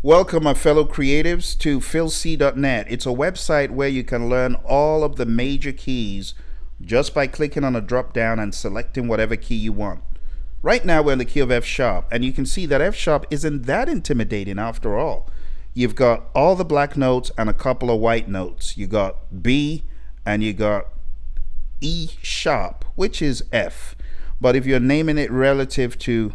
Welcome, my fellow creatives, to philc.net. It's a website where you can learn all of the major keys just by clicking on a drop down and selecting whatever key you want. Right now, we're in the key of F sharp, and you can see that F sharp isn't that intimidating after all. You've got all the black notes and a couple of white notes. You got B and you got E sharp, which is F. But if you're naming it relative to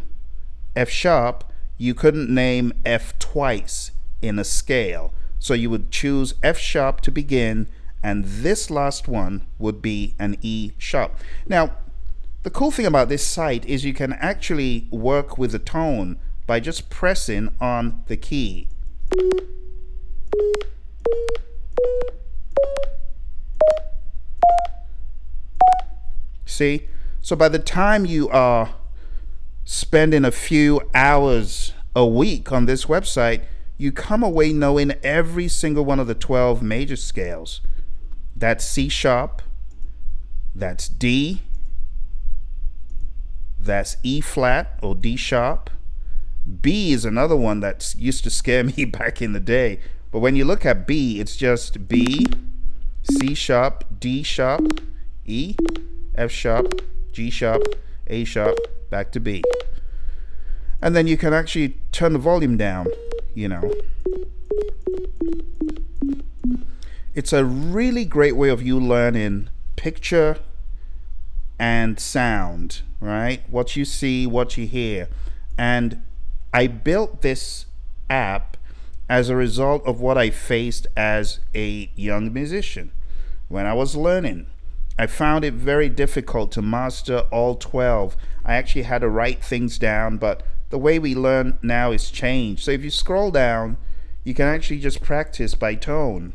F sharp, you couldn't name F twice in a scale. So you would choose F sharp to begin, and this last one would be an E sharp. Now, the cool thing about this site is you can actually work with the tone by just pressing on the key. See? So by the time you are spending a few hours a week on this website, you come away knowing every single one of the 12 major scales. That's C sharp, that's D, that's E flat or D sharp. B is another one that used to scare me back in the day. But when you look at B, it's just B, C sharp, D sharp, E, F sharp, G sharp, A sharp, back to B. And then you can actually turn the volume down, you know. It's a really great way of you learning picture and sound, right? What you see, what you hear. And I built this app as a result of what I faced as a young musician. When I was learning, I found it very difficult to master all 12. I actually had to write things down, but the way we learn now is changed. So if you scroll down, you can actually just practice by tone.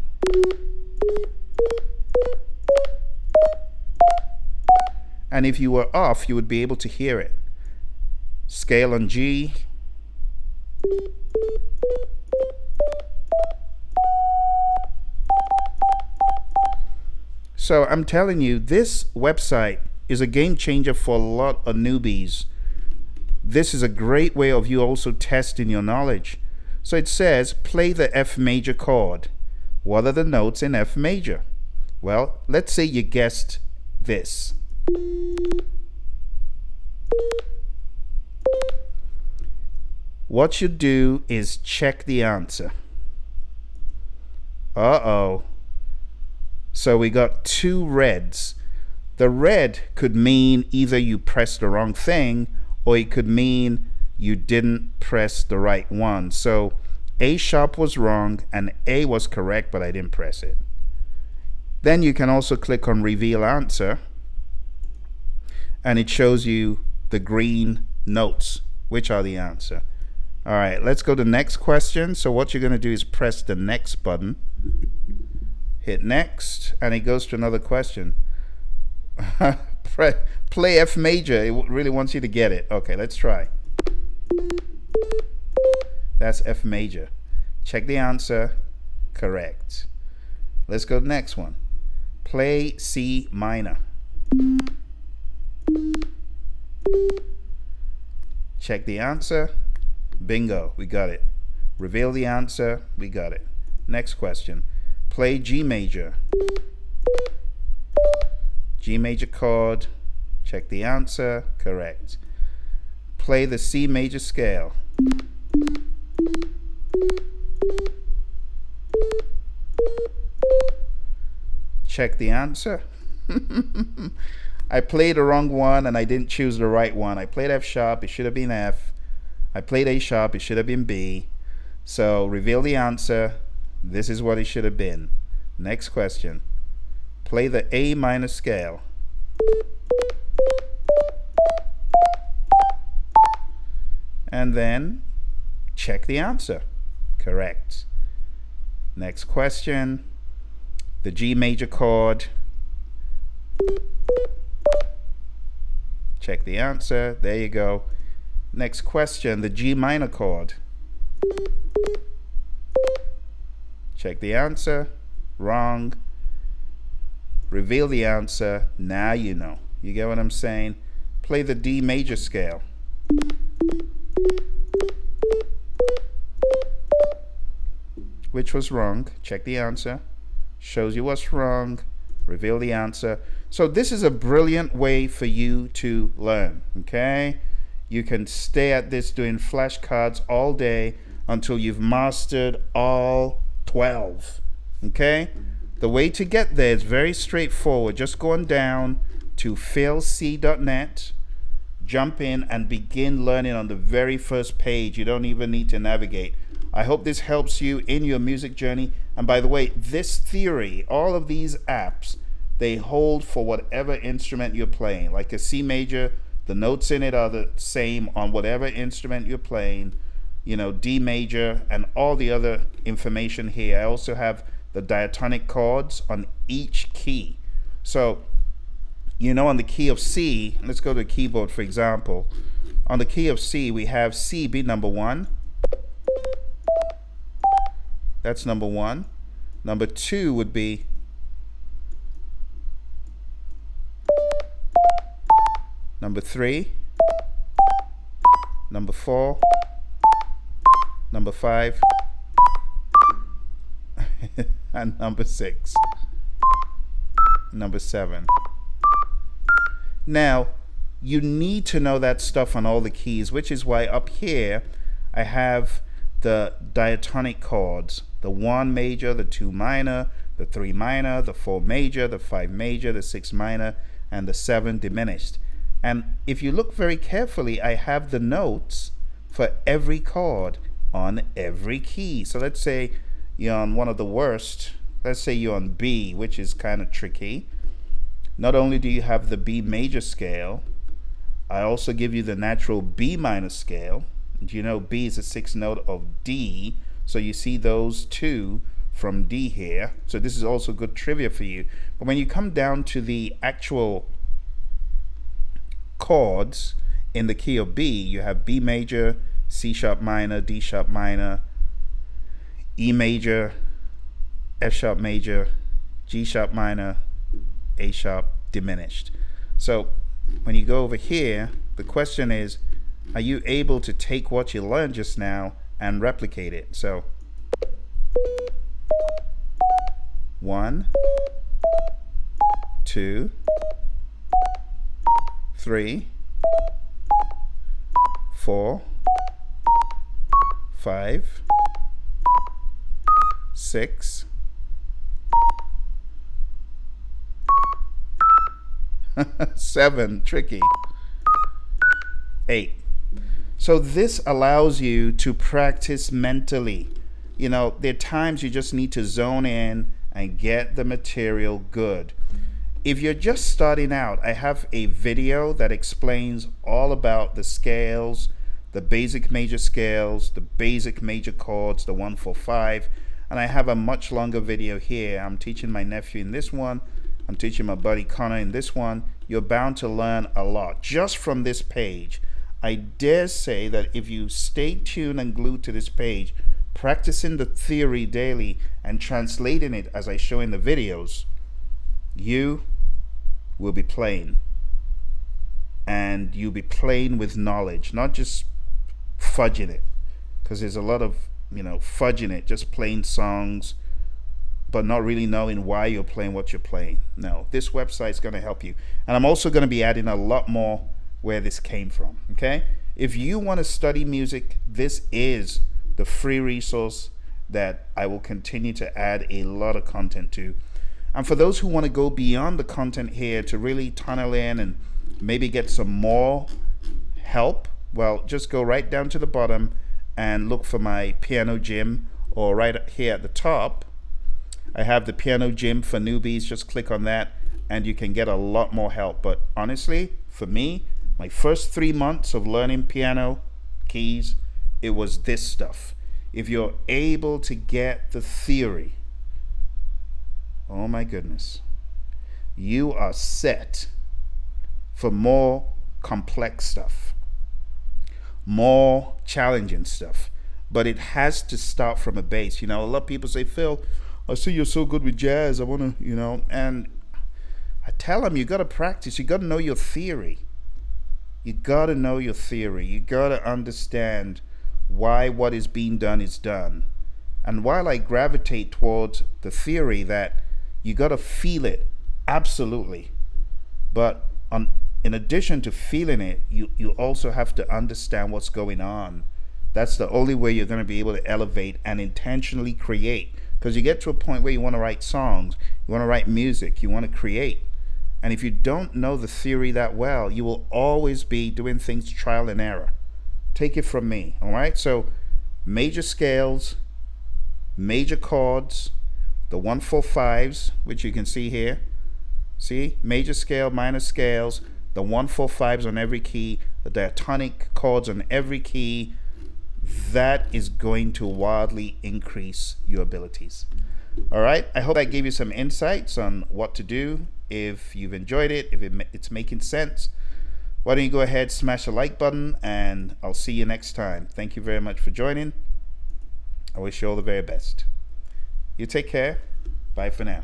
And if you were off, you would be able to hear it. Scale on G. So I'm telling you, this website is a game changer for a lot of newbies. This is a great way of you also testing your knowledge. So it says, play the F major chord. What are the notes in F major? Well, let's say you guessed this. What you do is check the answer. Uh-oh. So we got two reds. The red could mean either you pressed the wrong thing, or it could mean you didn't press the right one. So A sharp was wrong and A was correct, but I didn't press it. Then you can also click on reveal answer, and it shows you the green notes, which are the answer. All right, let's go to the next question. So what you're going to do is press the next button, hit next, and it goes to another question. Play F major. It really wants you to get it. Okay, let's try. That's F major. Check the answer. Correct. Let's go to the next one. Play C minor. Check the answer. Bingo, we got it. Reveal the answer. We got it. Next question. Play G major. G major chord. Check the answer. Correct. Play the C major scale. Check the answer. I played the wrong one and I didn't choose the right one. I played F sharp, it should have been F. I played A sharp, it should have been B. So reveal the answer. This is what it should have been. Next question. Play the A minor scale. And then check the answer. Correct. Next question. The G major chord. Check the answer. There you go. Next question. The G minor chord. Check the answer. Wrong. Reveal the answer. Now you know. You get what I'm saying? Play the D major scale. which was wrong. Check the answer. Shows you what's wrong. Reveal the answer. So this is a brilliant way for you to learn, okay? You can stay at this doing flashcards all day until you've mastered all 12, okay? The way to get there is very straightforward. Just go on down to philc.net, jump in and begin learning on the very first page. You don't even need to navigate. I hope this helps you in your music journey. And by the way, this theory, all of these apps, they hold for whatever instrument you're playing. Like a C major, the notes in it are the same on whatever instrument you're playing. You know, D major and all the other information here. I also have the diatonic chords on each key. So, you know, on the key of C, let's go to the keyboard for example. On the key of C, we have C be number 1. That's number 1. Number 2 would be number 3, number 4, number 5, and number 6, number 7. Now, you need to know that stuff on all the keys, which is why up here I have the diatonic chords, the 1 major, the 2 minor, the 3 minor, the 4 major, the 5 major, the 6 minor, and the 7 diminished. And if you look very carefully, I have the notes for every chord on every key. So let's say you're on one of the worst. Let's say you're on B, which is kind of tricky. Not only do you have the B major scale, I also give you the natural B minor scale. You know B is the 6th note of D, so you see those two from D here. So this is also good trivia for you. But when you come down to the actual chords in the key of B, you have B major, C sharp minor, D sharp minor, E major, F sharp major, G sharp minor, A sharp diminished. So when you go over here, the question is, are you able to take what you learned just now and replicate it? So 1, 2, 3, 4, 5, 6, 7, tricky, 8. So this allows you to practice mentally. You know, there are times you just need to zone in and get the material good. If you're just starting out, I have a video that explains all about the scales, the basic major scales, the basic major chords, the 1, 4, 5, and I have a much longer video here. I'm teaching my nephew in this one. I'm teaching my buddy Connor in this one. You're bound to learn a lot just from this page. I dare say that if you stay tuned and glued to this page, practicing the theory daily and translating it as I show in the videos, you will be playing. And you'll be playing with knowledge, not just fudging it. Because there's a lot of, fudging it, just playing songs, but not really knowing why you're playing what you're playing. No, this website's going to help you. And I'm also going to be adding a lot more where this came from, okay? If you want to study music, this is the free resource that I will continue to add a lot of content to. And for those who want to go beyond the content here to really tunnel in and maybe get some more help, well, just go right down to the bottom and look for my piano gym, or right here at the top, I have the piano gym for newbies. Just click on that and you can get a lot more help. But honestly, for me, my first 3 months of learning piano keys, it was this stuff. If you're able to get the theory, oh my goodness, you are set for more complex stuff, more challenging stuff. But it has to start from a base. A lot of people say, Phil, I see you're so good with jazz. I want to, and I tell them, you got to practice. You got to know your theory. You got to know your theory. You got to understand why what is being done is done. And while I gravitate towards the theory that you got to feel it, absolutely. But in addition to feeling it, you also have to understand what's going on. That's the only way you're going to be able to elevate and intentionally create. Because you get to a point where you want to write songs, you want to write music, you want to create. And if you don't know the theory that well, you will always be doing things trial and error. Take it from me, all right? So major scales, major chords, the 1-4-5s, which you can see here. See, major scale, minor scales, the 1-4-5s on every key, the diatonic chords on every key. That is going to wildly increase your abilities. All right, I hope I gave you some insights on what to do. If you've enjoyed it, if it's making sense, why don't you go ahead, smash the like button, and I'll see you next time. Thank you very much for joining. I wish you all the very best. You take care. Bye for now.